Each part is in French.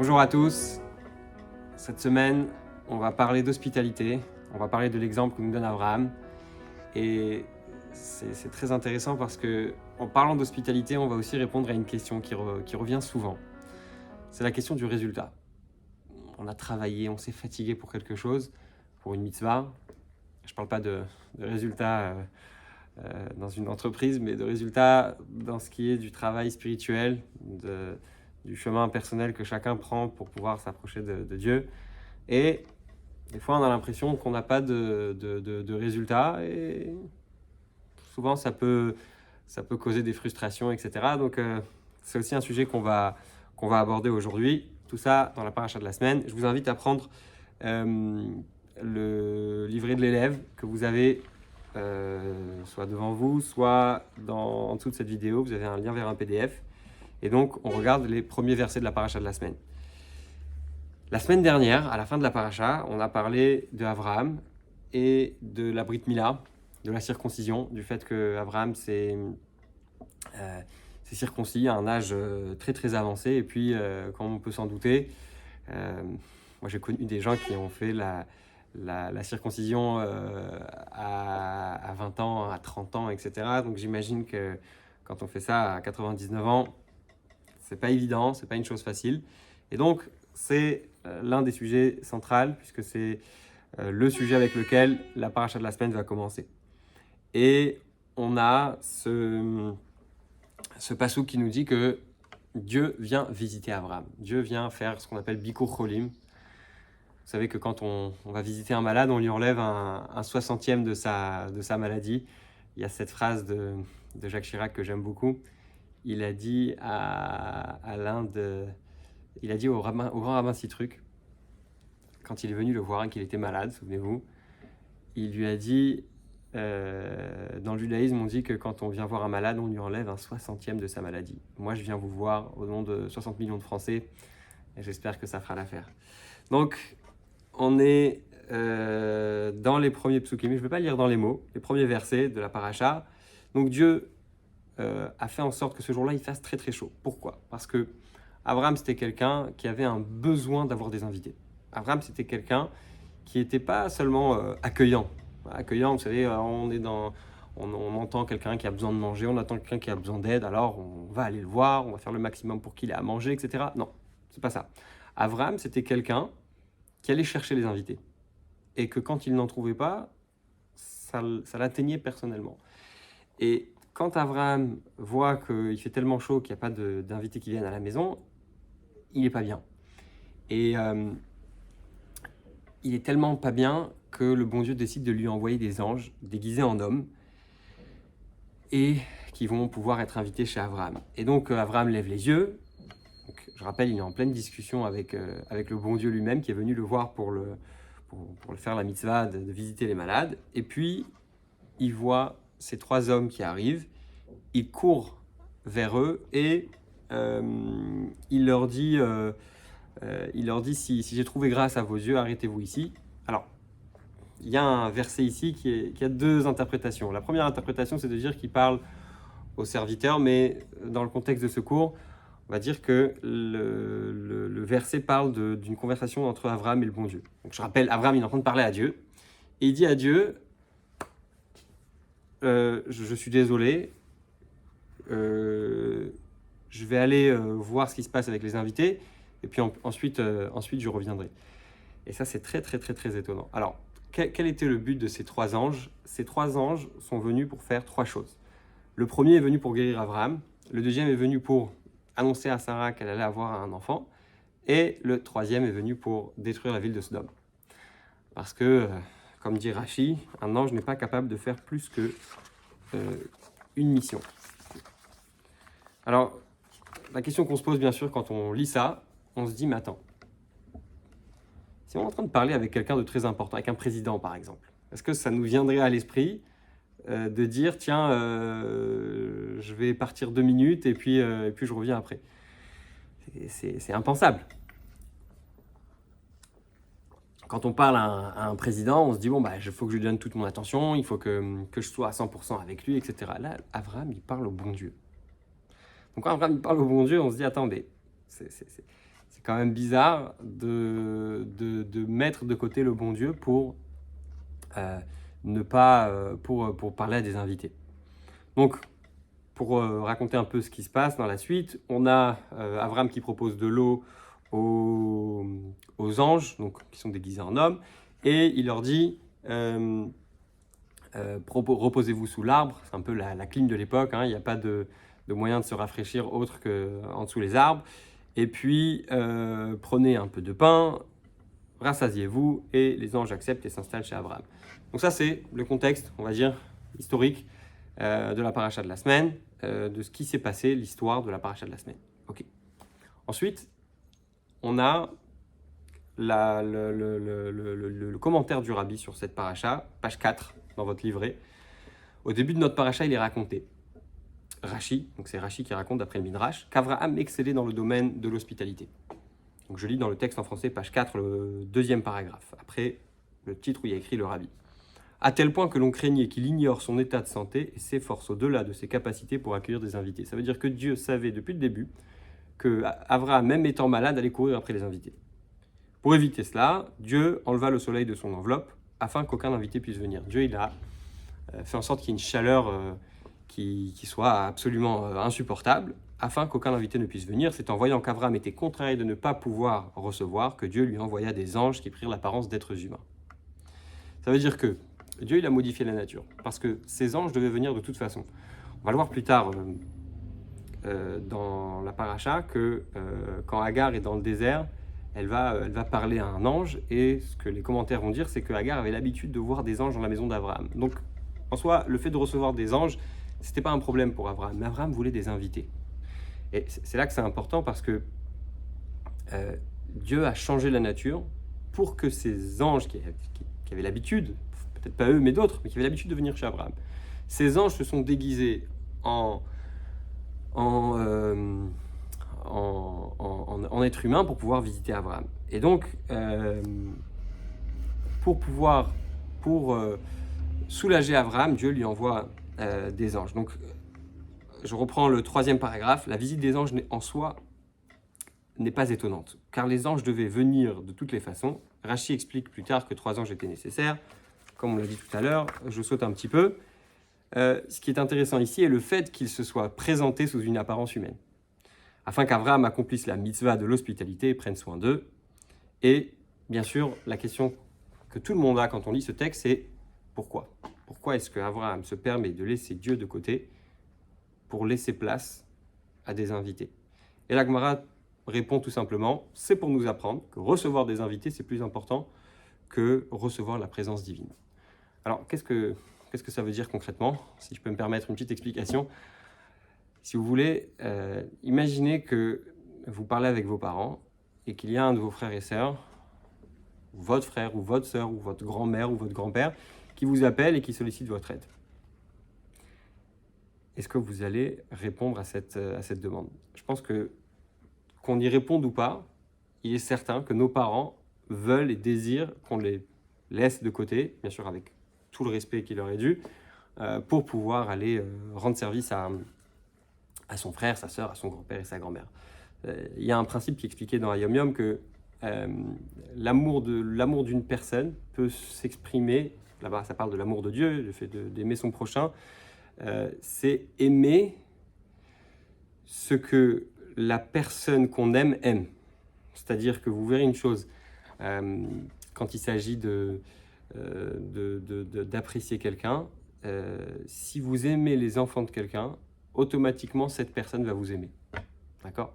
Bonjour à tous. Cette semaine, on va parler d'hospitalité. On va parler de l'exemple que nous donne Abraham. Et c'est très intéressant parce que, en parlant d'hospitalité, on va aussi répondre à une question qui revient souvent. C'est la question du résultat. On a travaillé, on s'est fatigué pour quelque chose, pour une mitzvah. Je ne parle pas de résultats dans une entreprise, mais de résultats dans ce qui est du travail spirituel, du chemin personnel que chacun prend pour pouvoir s'approcher de Dieu. Et des fois, on a l'impression qu'on n'a pas de résultats et souvent, ça peut causer des frustrations, etc. Donc, c'est aussi un sujet qu'on va aborder aujourd'hui. Tout ça dans la paracha de la semaine. Je vous invite à prendre le livret de l'élève que vous avez soit devant vous, soit en dessous de cette vidéo. Vous avez un lien vers un PDF. Et donc, on regarde les premiers versets de la paracha de la semaine. La semaine dernière, à la fin de la paracha, on a parlé de Abraham et de la Brit Mila, de la circoncision, du fait que Abraham s'est circoncis à un âge très très avancé. Et puis, comme on peut s'en douter, moi j'ai connu des gens qui ont fait la circoncision à 20 ans, à 30 ans, etc. Donc j'imagine que quand on fait ça à 99 ans, c'est pas évident, c'est pas une chose facile. Et donc, c'est l'un des sujets centraux, puisque c'est le sujet avec lequel la paracha de la semaine va commencer. Et on a ce passouk qui nous dit que Dieu vient visiter Abraham. Dieu vient faire ce qu'on appelle Bikur Cholim. Vous savez que quand on va visiter un malade, on lui enlève un 60e de sa maladie. Il y a cette phrase de Jacques Chirac que j'aime beaucoup. Il a dit au grand rabbin Citruc, quand il est venu le voir et qu'il était malade, souvenez-vous, il lui a dit, dans le judaïsme, on dit que quand on vient voir un malade, on lui enlève un 60e de sa maladie. Moi, je viens vous voir au nom de 60 millions de Français, et j'espère que ça fera l'affaire. Donc, on est dans les premiers psukim, je ne vais pas lire dans les mots, les premiers versets de la paracha. Donc, Dieu a fait en sorte que ce jour-là, il fasse très très chaud. Pourquoi ? Parce que Abraham, c'était quelqu'un qui avait un besoin d'avoir des invités. Abraham, c'était quelqu'un qui n'était pas seulement accueillant. Accueillant, vous savez, on entend quelqu'un qui a besoin de manger, on attend quelqu'un qui a besoin d'aide, alors on va aller le voir, on va faire le maximum pour qu'il ait à manger, etc. Non, c'est pas ça. Abraham, c'était quelqu'un qui allait chercher les invités. Et que quand il n'en trouvait pas, ça l'atteignait personnellement. Et quand Abraham voit qu'il fait tellement chaud qu'il n'y a pas d'invités qui viennent à la maison, il n'est pas bien. Et il est tellement pas bien que le bon Dieu décide de lui envoyer des anges déguisés en hommes et qui vont pouvoir être invités chez Abraham. Et donc Abraham lève les yeux. Donc, je rappelle, il est en pleine discussion avec le bon Dieu lui-même qui est venu le voir pour faire la mitzvah de visiter les malades. Et puis, il voit ces trois hommes qui arrivent. Il court vers eux et il leur dit si j'ai trouvé grâce à vos yeux, arrêtez-vous ici. Alors, il y a un verset ici qui a deux interprétations. La première interprétation, c'est de dire qu'il parle aux serviteurs, mais dans le contexte de ce cours, on va dire que le verset parle d'une conversation entre Abraham et le bon Dieu. Donc, je rappelle, Abraham, il est en train de parler à Dieu, et il dit à Dieu, je suis désolé, je vais aller voir ce qui se passe avec les invités, et puis ensuite je reviendrai. Et ça, c'est très, très, très, très étonnant. Alors, quel était le but de ces trois anges ? Ces trois anges sont venus pour faire trois choses. Le premier est venu pour guérir Abraham, le deuxième est venu pour annoncer à Sarah qu'elle allait avoir un enfant, et le troisième est venu pour détruire la ville de Sodome. Parce que, comme dit Rashi, un ange n'est pas capable de faire plus que une mission. Alors, la question qu'on se pose bien sûr quand on lit ça, on se dit, mais attends, si on est en train de parler avec quelqu'un de très important, avec un président par exemple, est-ce que ça nous viendrait à l'esprit de dire, tiens, je vais partir 2 minutes et puis je reviens après ? C'est impensable. Quand on parle à un président, on se dit, bon, il faut que je lui donne toute mon attention, il faut que je sois à 100% avec lui, etc. Là, Abraham, il parle au bon Dieu. Donc quand Abraham parle au bon Dieu, on se dit, attendez, c'est quand même bizarre de mettre de côté le bon Dieu pour ne pas pour parler à des invités. Donc, pour raconter un peu ce qui se passe dans la suite, on a Avram qui propose de l'eau aux anges, donc, qui sont déguisés en hommes, et il leur dit reposez-vous sous l'arbre. C'est un peu la clim de l'époque, hein, il n'y a pas de moyen de se rafraîchir autre qu'en dessous les arbres. Et puis, prenez un peu de pain, rassasiez-vous, et les anges acceptent et s'installent chez Abraham. Donc ça, c'est le contexte, on va dire, historique de la paracha de la semaine, de ce qui s'est passé, l'histoire de la paracha de la semaine. Okay. Ensuite, on a le commentaire du rabbi sur cette paracha, page 4 dans votre livret. Au début de notre paracha, il est raconté. Rashi, donc c'est Rashi qui raconte d'après le Midrash, qu'Avraham excellait dans le domaine de l'hospitalité. Donc je lis dans le texte en français, page 4, le deuxième paragraphe, après le titre où il y a écrit le rabbi. À tel point que l'on craignait qu'il ignore son état de santé et s'efforce au-delà de ses capacités pour accueillir des invités. Ça veut dire que Dieu savait depuis le début que Avraham, même étant malade, allait courir après les invités. Pour éviter cela, Dieu enleva le soleil de son enveloppe afin qu'aucun invité puisse venir. Dieu, il a fait en sorte qu'il y ait une chaleur qui soit absolument insupportable, afin qu'aucun invité ne puisse venir. C'est en voyant qu'Avraham était contrarié de ne pas pouvoir recevoir que Dieu lui envoya des anges qui prirent l'apparence d'êtres humains. Ça veut dire que Dieu, il a modifié la nature, parce que ces anges devaient venir de toute façon. On va le voir plus tard dans la paracha, que quand Agar est dans le désert, elle va parler à un ange, et ce que les commentaires vont dire, c'est que Agar avait l'habitude de voir des anges dans la maison d'Abraham. Donc, en soi, le fait de recevoir des anges, c'était pas un problème pour Abraham, mais Abraham voulait des invités. Et c'est là que c'est important, parce que Dieu a changé la nature pour que ces anges qui avaient l'habitude, peut-être pas eux, mais d'autres, mais qui avaient l'habitude de venir chez Abraham, ces anges se sont déguisés en être humain pour pouvoir visiter Abraham. Et donc, pour soulager Abraham, Dieu lui envoie des anges. Donc, je reprends le troisième paragraphe. La visite des anges en soi n'est pas étonnante, car les anges devaient venir de toutes les façons. Rashi explique plus tard que 3 anges étaient nécessaires. Comme on l'a dit tout à l'heure, je saute un petit peu. Ce qui est intéressant ici est le fait qu'ils se soient présentés sous une apparence humaine, afin qu'Abraham accomplisse la mitzvah de l'hospitalité et prenne soin d'eux. Et bien sûr, la question que tout le monde a quand on lit ce texte, c'est pourquoi ? Pourquoi est-ce qu'Abraham se permet de laisser Dieu de côté pour laisser place à des invités ? Et la Gemara répond tout simplement, c'est pour nous apprendre que recevoir des invités, c'est plus important que recevoir la présence divine. Alors, qu'est-ce que ça veut dire concrètement ? Si je peux me permettre une petite explication. Si vous voulez, imaginez que vous parlez avec vos parents et qu'il y a un de vos frères et sœurs, votre frère ou votre sœur ou votre grand-mère ou votre grand-père, qui vous appelle et qui sollicite votre aide. Est-ce que vous allez répondre à cette demande ? Je pense qu'on y réponde ou pas, il est certain que nos parents veulent et désirent qu'on les laisse de côté, bien sûr avec tout le respect qui leur est dû, pour pouvoir aller rendre service à son frère, sa sœur, à son grand-père et sa grand-mère. Il y a un principe qui est expliqué dans Hayom Yom que l'amour d'une personne peut s'exprimer, là-bas ça parle de l'amour de Dieu, le fait d'aimer son prochain, c'est aimer ce que la personne qu'on aime. C'est-à-dire que vous verrez une chose, quand il s'agit d'apprécier quelqu'un, si vous aimez les enfants de quelqu'un, automatiquement cette personne va vous aimer. D'accord ?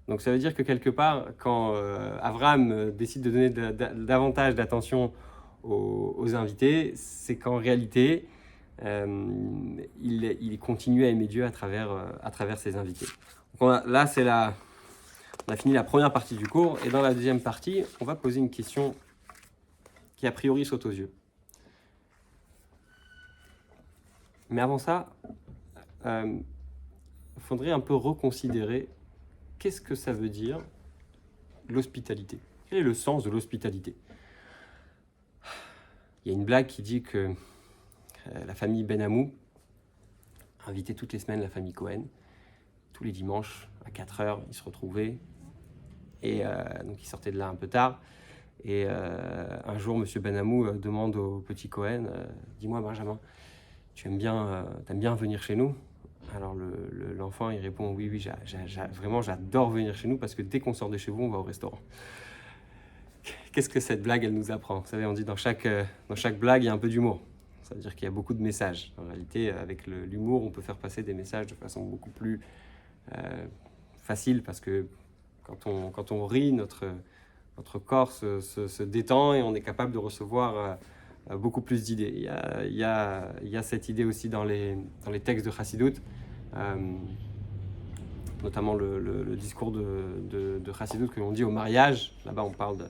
Donc ça veut dire que quelque part, quand Abraham décide de donner davantage d'attention aux invités, c'est qu'en réalité, il continue à aimer Dieu à travers ses invités. Donc là, on a fini la première partie du cours, et dans la deuxième partie, on va poser une question qui a priori saute aux yeux. Mais avant ça, il faudrait un peu reconsidérer qu'est-ce que ça veut dire l'hospitalité. Quel est le sens de l'hospitalité ? Il y a une blague qui dit que la famille Ben Amou invitait toutes les semaines la famille Cohen. Tous les dimanches, à 4h, ils se retrouvaient Et donc il sortait de là un peu tard. Et un jour, M. Benhamou demande au petit Cohen, dis-moi Benjamin, t'aimes bien venir chez nous? Alors l'enfant, il répond, oui, vraiment, j'adore venir chez nous parce que dès qu'on sort de chez vous, on va au restaurant. Qu'est-ce que cette blague, elle nous apprend? Vous savez, on dit dans chaque blague, il y a un peu d'humour. Ça veut dire qu'il y a beaucoup de messages. En réalité, avec l'humour, on peut faire passer des messages de façon beaucoup plus facile parce que quand on rit, notre corps se détend et on est capable de recevoir beaucoup plus d'idées. Il y a cette idée aussi dans les textes de Chassidut, notamment le discours de Chassidut que l'on dit au mariage. Là-bas, on parle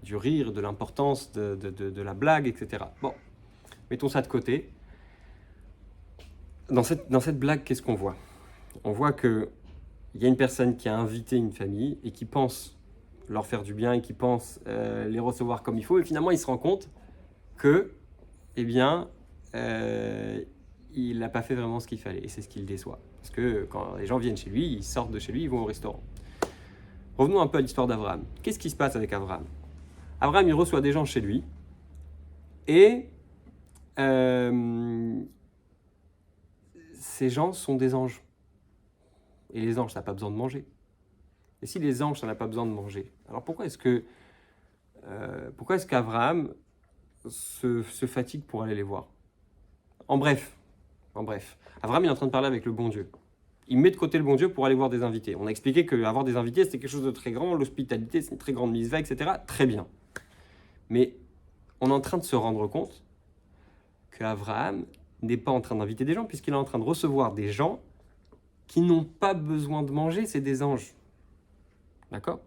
du rire, de l'importance de la blague, etc. Bon, mettons ça de côté. Dans cette blague, qu'est-ce qu'on voit? On voit qu'il y a une personne qui a invité une famille et qui pense leur faire du bien et qui pense les recevoir comme il faut. Et finalement, il se rend compte que, eh bien, il n'a pas fait vraiment ce qu'il fallait. Et c'est ce qui le déçoit. Parce que quand les gens viennent chez lui, ils sortent de chez lui, ils vont au restaurant. Revenons un peu à l'histoire d'Abraham. Qu'est-ce qui se passe avec Abraham? Abraham, il reçoit des gens chez lui. Et ces gens sont des anges. Et les anges, ça n'a pas besoin de manger. Et si les anges, ça n'a pas besoin de manger, alors pourquoi est-ce qu'Abraham se fatigue pour aller les voir? En bref, Abraham est en train de parler avec le bon Dieu. Il met de côté le bon Dieu pour aller voir des invités. On a expliqué qu'avoir des invités, c'était quelque chose de très grand, l'hospitalité, c'est une très grande mitzvah, etc. Très bien. Mais on est en train de se rendre compte qu'Abraham n'est pas en train d'inviter des gens, puisqu'il est en train de recevoir des gens qui n'ont pas besoin de manger, c'est des anges. D'accord?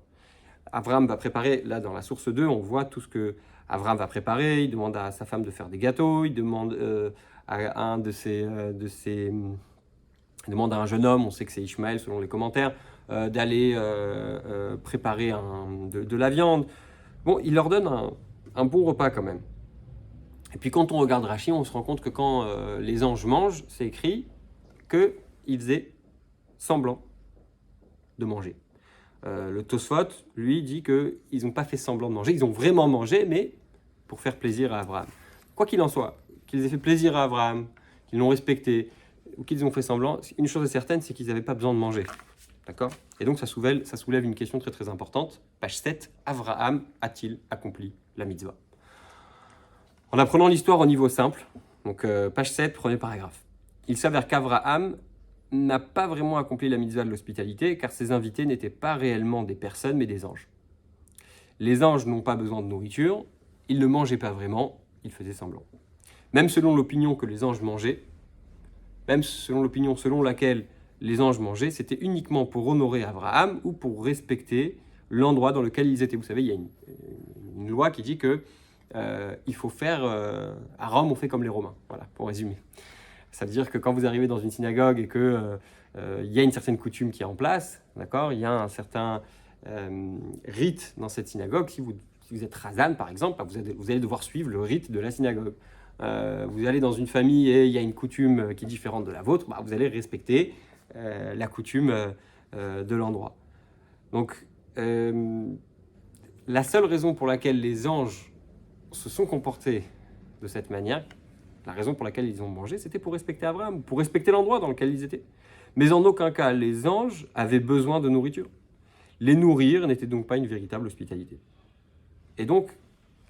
Abraham va préparer, là dans la source 2, on voit tout ce que Abraham va préparer. Il demande à sa femme de faire des gâteaux, il demande à un il demande à un jeune homme, on sait que c'est Ishmaël selon les commentaires, d'aller préparer de la viande. Bon, il leur donne un bon repas quand même. Et puis quand on regarde Rashi, on se rend compte que quand les anges mangent, c'est écrit qu'ils faisaient semblant de manger. Le Tosfot, lui, dit qu'ils n'ont pas fait semblant de manger, ils ont vraiment mangé, mais pour faire plaisir à Abraham. Quoi qu'il en soit, qu'ils aient fait plaisir à Abraham, qu'ils l'ont respecté, ou qu'ils ont fait semblant, une chose est certaine, c'est qu'ils n'avaient pas besoin de manger. D'accord? Et donc ça soulève une question très très importante. Page 7, Abraham a-t-il accompli la mitzvah? En apprenant l'histoire au niveau simple, donc page 7, premier paragraphe. Il s'avère qu'Abraham n'a pas vraiment accompli la mitzvah de l'hospitalité, car ses invités n'étaient pas réellement des personnes, mais des anges. Les anges n'ont pas besoin de nourriture, ils ne mangeaient pas vraiment, ils faisaient semblant. Même selon l'opinion que les anges mangeaient, même selon l'opinion selon laquelle les anges mangeaient, c'était uniquement pour honorer Abraham ou pour respecter l'endroit dans lequel ils étaient. Vous savez, il y a une loi qui dit que il faut faire... à Rome, on fait comme les Romains, voilà, pour résumer. Ça veut dire que quand vous arrivez dans une synagogue et qu'il y a une certaine coutume qui est en place, d'accord, il y a un certain rite dans cette synagogue. Si vous êtes Razan, par exemple, vous allez devoir suivre le rite de la synagogue. Vous allez dans une famille et il y a une coutume qui est différente de la vôtre, vous allez respecter la coutume de l'endroit. Donc, la seule raison pour laquelle les anges se sont comportés de cette manière, la raison pour laquelle ils ont mangé, c'était pour respecter Abraham, pour respecter l'endroit dans lequel ils étaient. Mais en aucun cas, les anges avaient besoin de nourriture. Les nourrir n'était donc pas une véritable hospitalité. Et donc,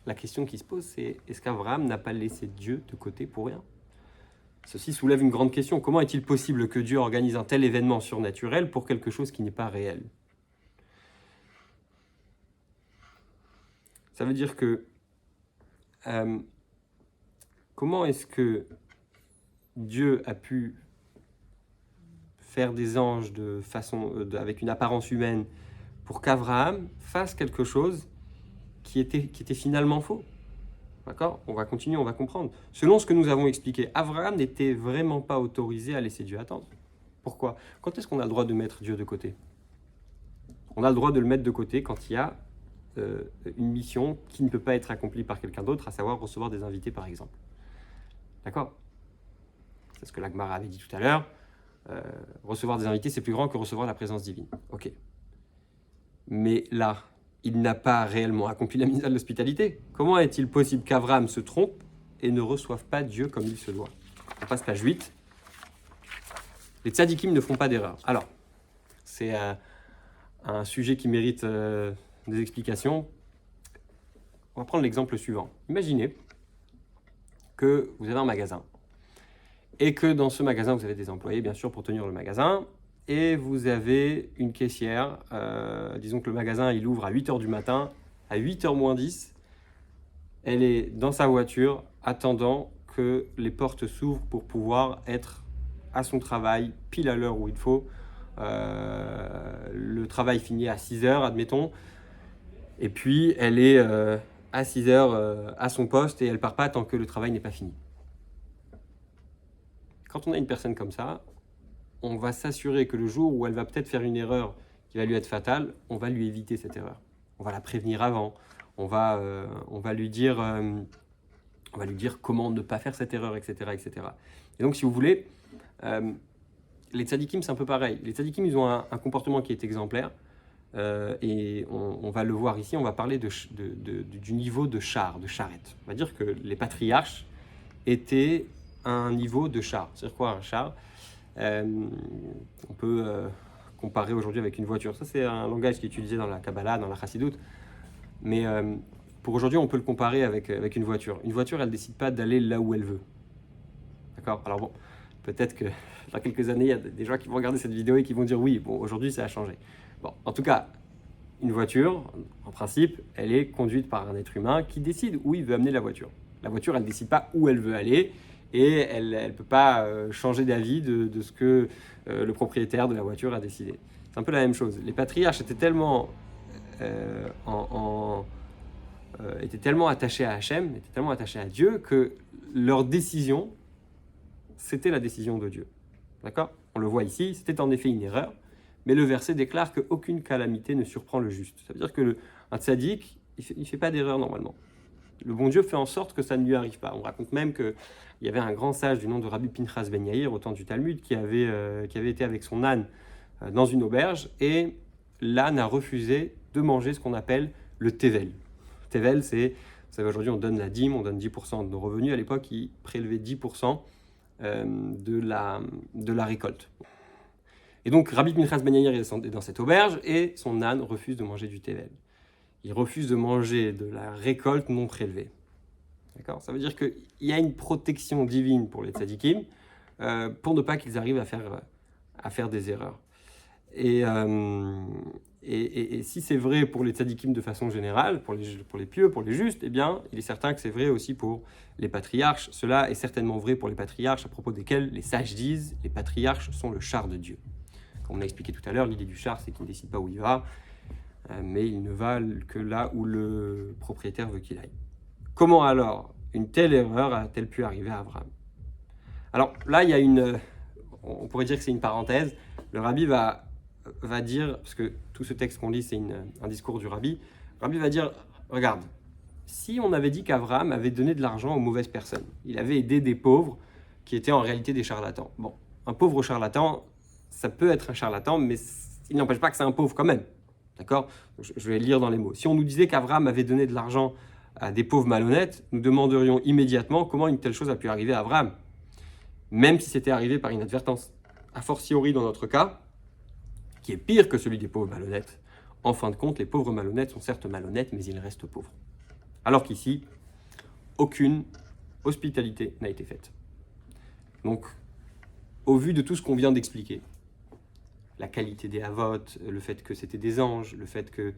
la question qui se pose, c'est est-ce qu'Abraham n'a pas laissé Dieu de côté pour rien? Ceci soulève une grande question. Comment est-il possible que Dieu organise un tel événement surnaturel pour quelque chose qui n'est pas réel? Ça veut dire que comment est-ce que Dieu a pu faire des anges avec une apparence humaine pour qu'Abraham fasse quelque chose qui était finalement faux? D'accord? On va continuer, on va comprendre. Selon ce que nous avons expliqué, Abraham n'était vraiment pas autorisé à laisser Dieu attendre. Pourquoi? Quand est-ce qu'on a le droit de mettre Dieu de côté? On a le droit de le mettre de côté quand il y a une mission qui ne peut pas être accomplie par quelqu'un d'autre, à savoir recevoir des invités, par exemple. D'accord? C'est ce que la Gemara avait dit tout à l'heure. Recevoir des invités, c'est plus grand que recevoir la présence divine. Ok. Mais là, il n'a pas réellement accompli la mitzvah de l'hospitalité. Comment est-il possible qu'Abraham se trompe et ne reçoive pas Dieu comme il se doit? On passe page 8. Les tzadikim ne font pas d'erreur. Alors, c'est un sujet qui mérite des explications. On va prendre l'exemple suivant. Imaginez que vous avez un magasin et que dans ce magasin, vous avez des employés, bien sûr, pour tenir le magasin, et vous avez une caissière. Disons que le magasin, il ouvre à 8h du matin. À 8h moins 10, elle est dans sa voiture, attendant que les portes s'ouvrent pour pouvoir être à son travail, pile à l'heure où il faut. Le travail finit à 6h, admettons. Et puis, elle est à 6h à son poste et elle ne part pas tant que le travail n'est pas fini. Quand on a une personne comme ça, on va s'assurer que le jour où elle va peut-être faire une erreur qui va lui être fatale, on va lui éviter cette erreur. On va la prévenir avant. On va lui dire comment ne pas faire cette erreur, etc., etc. Et donc, si vous voulez, les tzadikim, c'est un peu pareil. Les tzadikim, ils ont un comportement qui est exemplaire. Et on va le voir ici, on va parler du niveau de char, de charrette. On va dire que les patriarches étaient un niveau de char. C'est-à-dire quoi un char? On peut comparer aujourd'hui avec une voiture. Ça, c'est un langage qui est utilisé dans la Kabbalah, dans la Chassidoute. Mais pour aujourd'hui, on peut le comparer avec une voiture. Une voiture, elle ne décide pas d'aller là où elle veut. D'accord? Alors bon, peut-être que dans quelques années, il y a des gens qui vont regarder cette vidéo et qui vont dire oui, bon, aujourd'hui, ça a changé. Bon, en tout cas, une voiture, en principe, elle est conduite par un être humain qui décide où il veut amener la voiture. La voiture, elle ne décide pas où elle veut aller et elle ne peut pas changer d'avis de ce que le propriétaire de la voiture a décidé. C'est un peu la même chose. Les patriarches étaient tellement, étaient tellement attachés à Hachem, étaient tellement attachés à Dieu que leur décision, c'était la décision de Dieu. D'accord? On le voit ici, c'était en effet une erreur. Mais le verset déclare qu'aucune calamité ne surprend le juste. Ça veut dire qu'un tzaddik, il ne fait pas d'erreur normalement. Le bon Dieu fait en sorte que ça ne lui arrive pas. On raconte même qu'il y avait un grand sage du nom de Rabbi Pinchas Ben Yair, au temps du Talmud, qui avait été avec son âne dans une auberge, et l'âne a refusé de manger ce qu'on appelle le tevel. Tevel, c'est, vous savez, aujourd'hui on donne la dîme, on donne 10% de nos revenus. À l'époque, ils prélevaient 10% de la récolte. Et donc, Rabbi Pinchas Ben Yair est dans cette auberge et son âne refuse de manger du tevel. Il refuse de manger de la récolte non prélevée. D'accord? Ça veut dire qu'il y a une protection divine pour les tzadikim pour ne pas qu'ils arrivent à faire des erreurs. Et si c'est vrai pour les tzadikim de façon générale, pour les pieux, pour les justes, eh bien, il est certain que c'est vrai aussi pour les patriarches. Cela est certainement vrai pour les patriarches à propos desquels les sages disent les patriarches sont le char de Dieu. Comme on a expliqué tout à l'heure, l'idée du char, c'est qu'il ne décide pas où il va, mais il ne va que là où le propriétaire veut qu'il aille. Comment alors une telle erreur a-t-elle pu arriver à Abraham? Alors là, il y a on pourrait dire que c'est une parenthèse. Le rabbi va dire, parce que tout ce texte qu'on lit, c'est un discours du rabbi. Le rabbi va dire, regarde, si on avait dit qu'Abraham avait donné de l'argent aux mauvaises personnes, il avait aidé des pauvres qui étaient en réalité des charlatans. Bon, un pauvre charlatan, ça peut être un charlatan, mais il n'empêche pas que c'est un pauvre quand même. D'accord? Je vais lire dans les mots. Si on nous disait qu'Abraham avait donné de l'argent à des pauvres malhonnêtes, nous demanderions immédiatement comment une telle chose a pu arriver à Abraham, même si c'était arrivé par inadvertance. A fortiori dans notre cas, qui est pire que celui des pauvres malhonnêtes. En fin de compte, les pauvres malhonnêtes sont certes malhonnêtes, mais ils restent pauvres. Alors qu'ici, aucune hospitalité n'a été faite. Donc, au vu de tout ce qu'on vient d'expliquer, la qualité des avot, le fait que c'était des anges, le fait qu'ils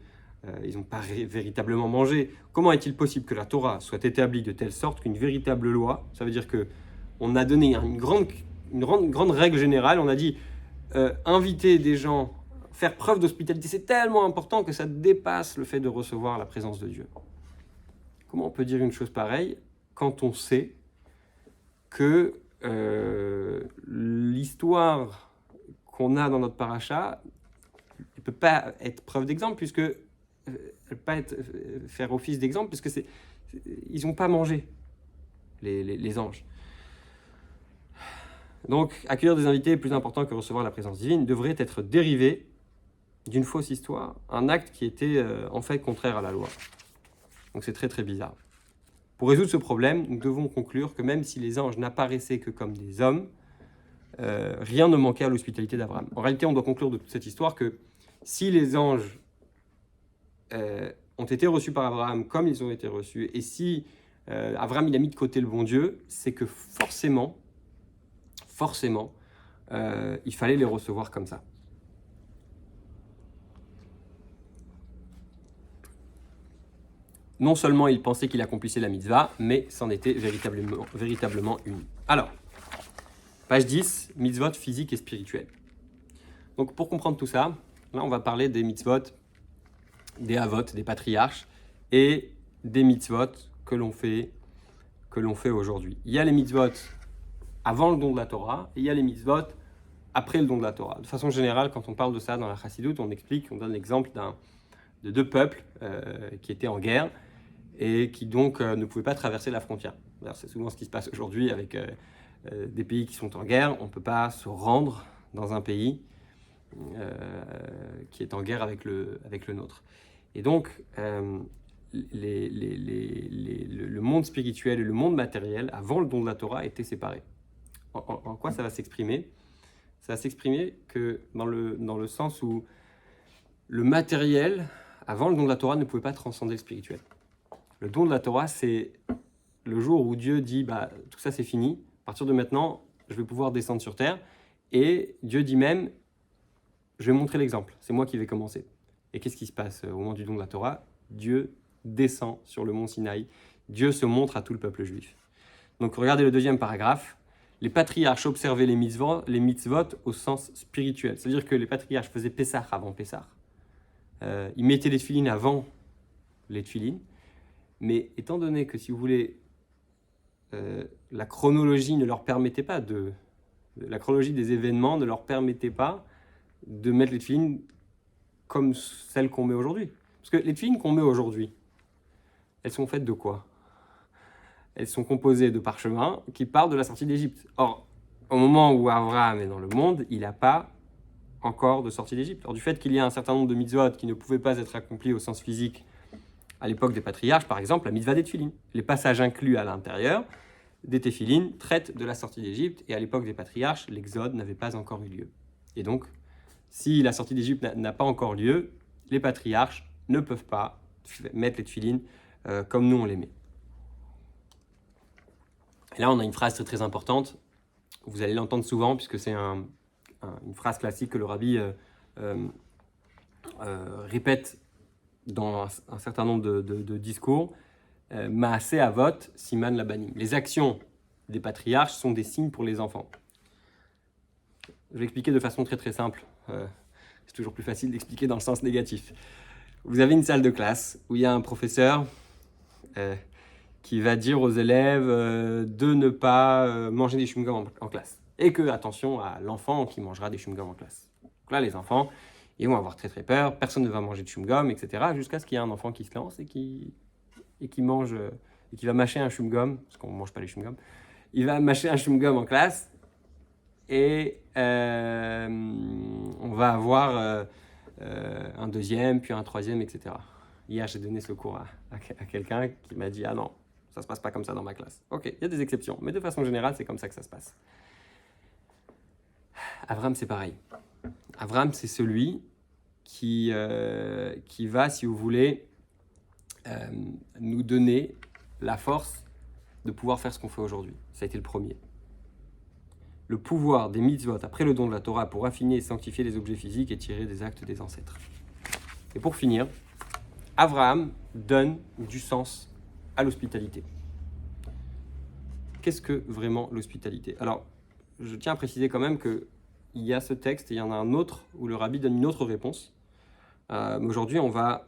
n'ont pas véritablement mangé. Comment est-il possible que la Torah soit établie de telle sorte qu'une véritable loi, ça veut dire qu'on a donné une grande règle générale, on a dit inviter des gens, faire preuve d'hospitalité, c'est tellement important que ça dépasse le fait de recevoir la présence de Dieu. Comment on peut dire une chose pareille quand on sait que l'histoire qu'on a dans notre paracha ne peut pas être preuve d'exemple, puisque elle peut pas faire office d'exemple, puisque ils n'ont pas mangé, les anges. Donc, accueillir des invités est plus important que recevoir la présence divine devrait être dérivé d'une fausse histoire, un acte qui était en fait contraire à la loi. Donc c'est très très bizarre. Pour résoudre ce problème, nous devons conclure que même si les anges n'apparaissaient que comme des hommes, rien ne manquait à l'hospitalité d'Abraham. En réalité, on doit conclure de toute cette histoire que si les anges ont été reçus par Abraham comme ils ont été reçus, et si Abraham il a mis de côté le bon Dieu, c'est que forcément, il fallait les recevoir comme ça. Non seulement il pensait qu'il accomplissait la mitzvah, mais c'en était véritablement une. Alors, page 10, mitzvot physiques et spirituels. Donc pour comprendre tout ça, là on va parler des mitzvot, des avot, des patriarches, et des mitzvot que l'on fait aujourd'hui. Il y a les mitzvot avant le don de la Torah, et il y a les mitzvot après le don de la Torah. De façon générale, quand on parle de ça dans la Chassidoute, on donne l'exemple de deux peuples qui étaient en guerre, et qui donc ne pouvaient pas traverser la frontière. Alors, c'est souvent ce qui se passe aujourd'hui avec des pays qui sont en guerre. On ne peut pas se rendre dans un pays qui est en guerre avec le nôtre. Et donc, le monde spirituel et le monde matériel, avant le don de la Torah, étaient séparés. En quoi ça va s'exprimer ? Ça va s'exprimer que dans le sens où le matériel, avant le don de la Torah, ne pouvait pas transcender le spirituel. Le don de la Torah, c'est le jour où Dieu dit « tout ça c'est fini, à partir de maintenant, je vais pouvoir descendre sur terre ». Et Dieu dit même « je vais montrer l'exemple, c'est moi qui vais commencer ». Et qu'est-ce qui se passe au moment du don de la Torah ? Dieu descend sur le mont Sinaï, Dieu se montre à tout le peuple juif. Donc regardez le deuxième paragraphe. Les patriarches observaient les mitzvot au sens spirituel. C'est-à-dire que les patriarches faisaient Pessah avant Pessah. Ils mettaient les tefilines avant les tefilines. Mais étant donné que, si vous voulez, la chronologie ne leur permettait pas la chronologie des événements ne leur permettait pas de mettre les tefilines comme celles qu'on met aujourd'hui. Parce que les tefilines qu'on met aujourd'hui, elles sont faites de quoi ? Elles sont composées de parchemins qui parlent de la sortie d'Égypte. Or, au moment où Abraham est dans le monde, il n'a pas encore de sortie d'Égypte. Or, du fait qu'il y a un certain nombre de mitzvot qui ne pouvaient pas être accomplis au sens physique à l'époque des patriarches, par exemple, la mitzvah des tefilines. Les passages inclus à l'intérieur des tefilines traitent de la sortie d'Égypte, et à l'époque des patriarches, l'exode n'avait pas encore eu lieu. Et donc, si la sortie d'Égypte n'a pas encore lieu, les patriarches ne peuvent pas mettre les tefilines comme nous on les met. Et là, on a une phrase très très importante. Vous allez l'entendre souvent, puisque c'est une phrase classique que le rabbi répète dans un certain nombre de discours. Maaseh Avot, Siman Labanim. Les actions des patriarches sont des signes pour les enfants. Je vais expliquer de façon très très simple. C'est toujours plus facile d'expliquer dans le sens négatif. Vous avez une salle de classe où il y a un professeur qui va dire aux élèves de ne pas manger des chewing-gums en classe. Et que, attention à l'enfant qui mangera des chewing-gums en classe. Donc là, les enfants, ils vont avoir très très peur, personne ne va manger de chewing-gum, etc. Jusqu'à ce qu'il y ait un enfant qui se lance et qui mange, et qui va mâcher un chewing-gum, parce qu'on ne mange pas les chewing-gums. Il va mâcher un chewing-gum en classe, et on va avoir un deuxième, puis un troisième, etc. Hier, j'ai donné ce cours à quelqu'un qui m'a dit « Ah non, ça ne se passe pas comme ça dans ma classe. » Ok, il y a des exceptions, mais de façon générale, c'est comme ça que ça se passe. Abraham, c'est pareil. Abraham, c'est celui qui va, si vous voulez, nous donner la force de pouvoir faire ce qu'on fait aujourd'hui. Ça a été le premier. Le pouvoir des mitzvot après le don de la Torah pour affiner et sanctifier les objets physiques et tirer des actes des ancêtres. Et pour finir, Abraham donne du sens à l'hospitalité. Qu'est-ce que vraiment l'hospitalité ? Alors, je tiens à préciser quand même qu'il y a ce texte et il y en a un autre où le rabbi donne une autre réponse. Mais aujourd'hui, on va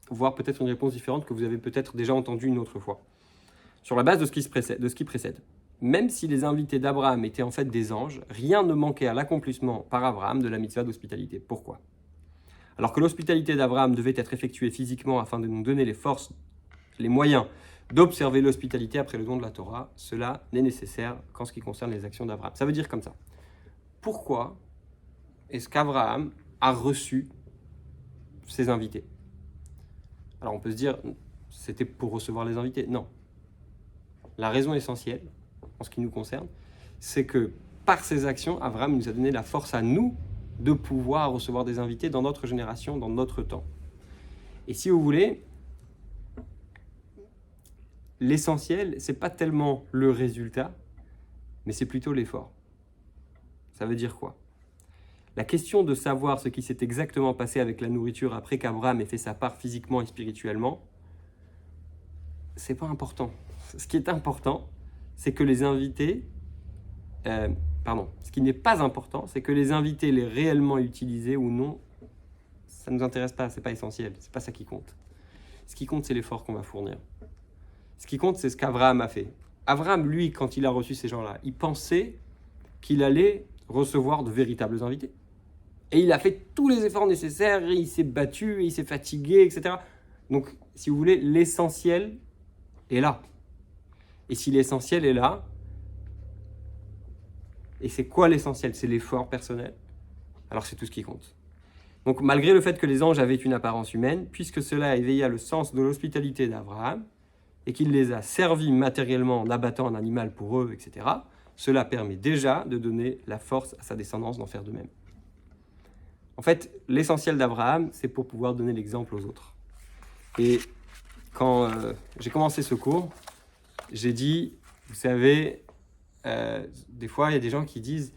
voir peut-être une réponse différente que vous avez peut-être déjà entendue une autre fois. Sur la base de ce qui précède. Même si les invités d'Abraham étaient en fait des anges, rien ne manquait à l'accomplissement par Abraham de la mitzvah d'hospitalité. Pourquoi ? Alors que l'hospitalité d'Abraham devait être effectuée physiquement afin de nous donner les forces, les moyens d'observer l'hospitalité après le don de la Torah, cela n'est nécessaire qu'en ce qui concerne les actions d'Abraham. Ça veut dire comme ça. Pourquoi est-ce qu'Abraham a reçu ses invités. Alors on peut se dire, c'était pour recevoir les invités. Non. La raison essentielle, en ce qui nous concerne, c'est que par ses actions, Abraham nous a donné la force à nous de pouvoir recevoir des invités dans notre génération, dans notre temps. Et si vous voulez, l'essentiel, c'est pas tellement le résultat, mais c'est plutôt l'effort. Ça veut dire quoi? La question de savoir ce qui s'est exactement passé avec la nourriture après qu'Abraham ait fait sa part physiquement et spirituellement, c'est pas important. Ce qui est important, c'est que les invités... ce qui n'est pas important, c'est que les invités l'aient réellement utilisé ou non, ça ne nous intéresse pas, c'est pas essentiel, c'est pas ça qui compte. Ce qui compte, c'est l'effort qu'on va fournir. Ce qui compte, c'est ce qu'Abraham a fait. Abraham, lui, quand il a reçu ces gens-là, il pensait qu'il allait recevoir de véritables invités. Et il a fait tous les efforts nécessaires, il s'est battu, il s'est fatigué, etc. Donc, si vous voulez, l'essentiel est là. Et si l'essentiel est là, et c'est quoi l'essentiel? C'est l'effort personnel. Alors c'est tout ce qui compte. Donc malgré le fait que les anges avaient une apparence humaine, puisque cela éveilla le sens de l'hospitalité d'Abraham, et qu'il les a servis matériellement en abattant un animal pour eux, etc., cela permet déjà de donner la force à sa descendance d'en faire de même. En fait, l'essentiel d'Abraham, c'est pour pouvoir donner l'exemple aux autres. Et quand j'ai commencé ce cours, j'ai dit, vous savez, des fois, il y a des gens qui disent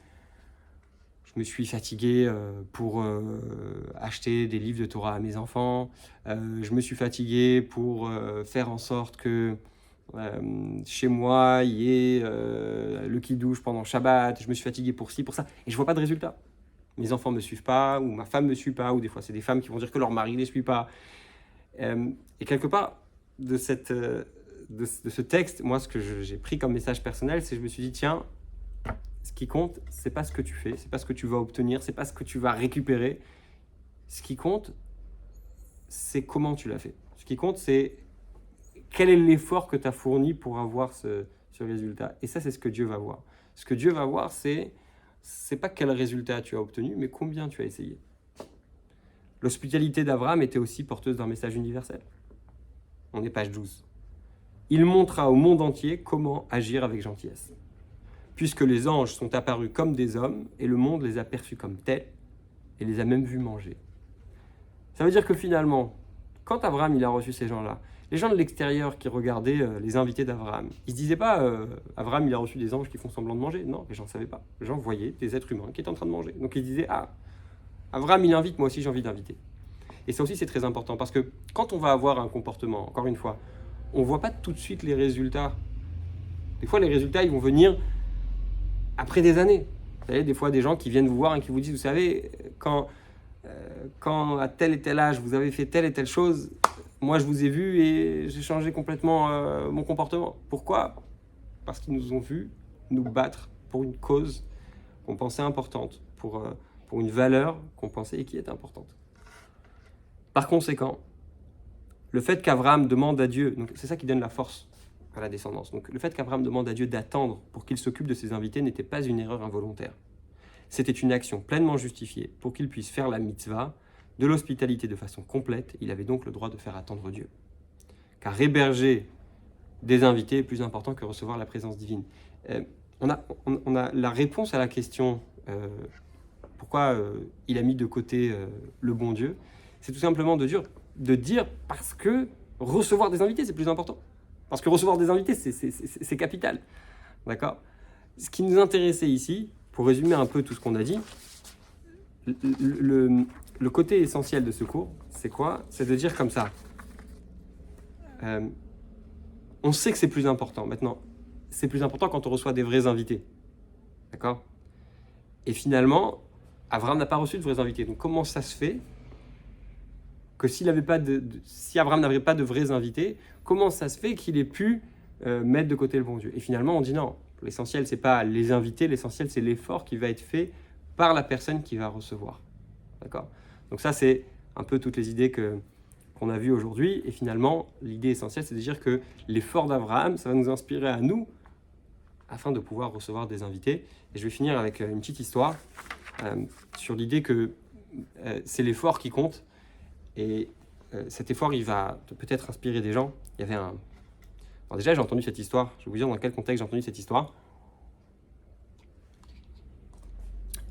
« Je me suis fatigué pour acheter des livres de Torah à mes enfants. Je me suis fatigué pour faire en sorte que chez moi, il y ait le kiddush pendant Shabbat. Je me suis fatigué pour ci, pour ça. Et je ne vois pas de résultat. Mes enfants ne me suivent pas, ou ma femme ne me suit pas, ou des fois, c'est des femmes qui vont dire que leur mari ne les suit pas. Et quelque part, de ce texte, moi, ce que j'ai pris comme message personnel, c'est que je me suis dit, tiens, ce qui compte, c'est pas ce que tu fais, c'est pas ce que tu vas obtenir, c'est pas ce que tu vas récupérer. Ce qui compte, c'est comment tu l'as fait. Ce qui compte, c'est quel est l'effort que tu as fourni pour avoir ce résultat. Et ça, c'est ce que Dieu va voir. Ce que Dieu va voir, c'est pas quel résultat tu as obtenu, mais combien tu as essayé. L'hospitalité d'Abraham était aussi porteuse d'un message universel. On est page 12. Il montra au monde entier comment agir avec gentillesse. Puisque les anges sont apparus comme des hommes, et le monde les a perçus comme tels, et les a même vus manger. Ça veut dire que finalement, quand Abraham il a reçu ces gens-là, les gens de l'extérieur qui regardaient les invités d'Abraham, ils ne se disaient pas Abraham il a reçu des anges qui font semblant de manger. Non, les gens ne savaient pas. Les gens voyaient des êtres humains qui étaient en train de manger. Donc ils disaient ah, Abraham il invite, moi aussi j'ai envie d'inviter. Et ça aussi c'est très important parce que quand on va avoir un comportement, encore une fois, on ne voit pas tout de suite les résultats. Des fois les résultats ils vont venir après des années. Vous savez, des fois des gens qui viennent vous voir et qui vous disent, vous savez, quand à tel et tel âge vous avez fait telle et telle chose, moi je vous ai vu et j'ai changé complètement mon comportement. Pourquoi? Parce qu'ils nous ont vus nous battre pour une cause qu'on pensait importante, pour une valeur qu'on pensait et qui est importante. Par conséquent, le fait qu'Abraham demande à Dieu, donc c'est ça qui donne la force à la descendance. Donc le fait qu'Abraham demande à Dieu d'attendre pour qu'il s'occupe de ses invités n'était pas une erreur involontaire. C'était une action pleinement justifiée pour qu'il puisse faire la mitzvah de l'hospitalité de façon complète. Il avait donc le droit de faire attendre Dieu. Car héberger des invités est plus important que recevoir la présence divine. On a la réponse à la question pourquoi il a mis de côté le bon Dieu. C'est tout simplement de dire parce que recevoir des invités, c'est plus important. Parce que recevoir des invités, c'est capital. D'accord? Ce qui nous intéressait ici, pour résumer un peu tout ce qu'on a dit, le côté essentiel de ce cours, c'est quoi? C'est de dire comme ça. On sait que c'est plus important. Maintenant, c'est plus important quand on reçoit des vrais invités. D'accord? Et finalement, Abraham n'a pas reçu de vrais invités. Donc comment ça se fait que si Abraham n'avait pas de vrais invités, comment ça se fait qu'il ait pu mettre de côté le bon Dieu? Et finalement, on dit non. L'essentiel, c'est pas les invités, l'essentiel, c'est l'effort qui va être fait par la personne qui va recevoir. D'accord? Donc ça, c'est un peu toutes les idées qu'on a vues aujourd'hui. Et finalement, l'idée essentielle, c'est de dire que l'effort d'Abraham, ça va nous inspirer à nous afin de pouvoir recevoir des invités. Et je vais finir avec une petite histoire sur l'idée que c'est l'effort qui compte. Et cet effort, il va peut-être inspirer des gens. Il y avait un... Alors déjà, j'ai entendu cette histoire. Je vais vous dire dans quel contexte j'ai entendu cette histoire.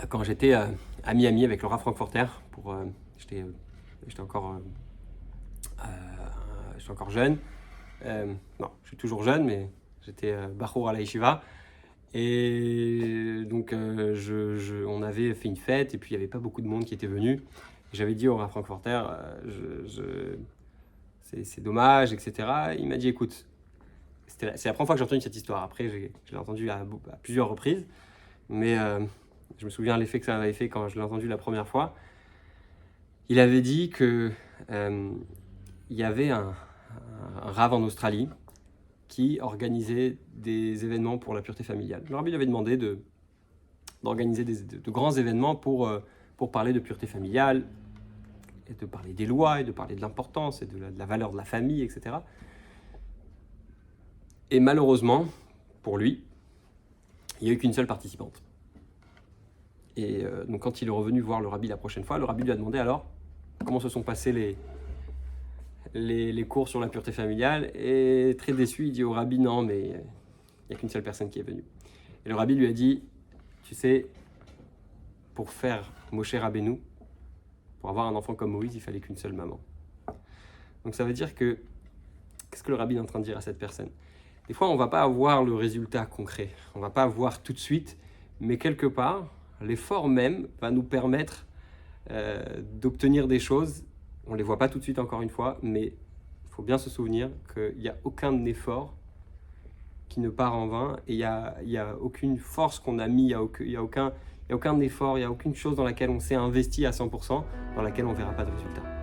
Quand j'étais à Miami avec Laura Frankfurter, j'étais encore jeune. Non, je suis toujours jeune, mais j'étais Bachour à la Yeshiva. Et donc, on avait fait une fête, et puis il n'y avait pas beaucoup de monde qui était venu. J'avais dit au Rav Frankfurter, c'est dommage, etc. Il m'a dit, écoute, c'est la première fois que j'ai entendu cette histoire. Après, je l'ai entendu à plusieurs reprises, mais je me souviens l'effet que ça avait fait quand je l'ai entendu la première fois. Il avait dit que il y avait un Rav en Australie qui organisait des événements pour la pureté familiale. Le Rabbi lui avait demandé d'organiser de grands événements pour parler de pureté familiale, et de parler des lois, et de parler de l'importance, et de la valeur de la famille, etc. Et malheureusement, pour lui, il n'y a eu qu'une seule participante. Et donc quand il est revenu voir le Rabbi la prochaine fois, le Rabbi lui a demandé alors comment se sont passés les cours sur la pureté familiale, et très déçu, il dit au Rabbi non, mais il n'y a qu'une seule personne qui est venue. Et le Rabbi lui a dit, tu sais, pour faire Moshe Rabbeinu, pour avoir un enfant comme Moïse, il fallait qu'une seule maman. Donc ça veut dire que, qu'est-ce que le Rabbi est en train de dire à cette personne? Des fois, on ne va pas avoir le résultat concret, on ne va pas avoir tout de suite, mais quelque part, l'effort même va nous permettre d'obtenir des choses. On ne les voit pas tout de suite encore une fois, mais il faut bien se souvenir qu'il n'y a aucun effort qui ne part en vain, et il n'y a aucune force qu'on a mis, il n'y a aucun effort, il n'y a aucune chose dans laquelle on s'est investi à 100%, dans laquelle on ne verra pas de résultat.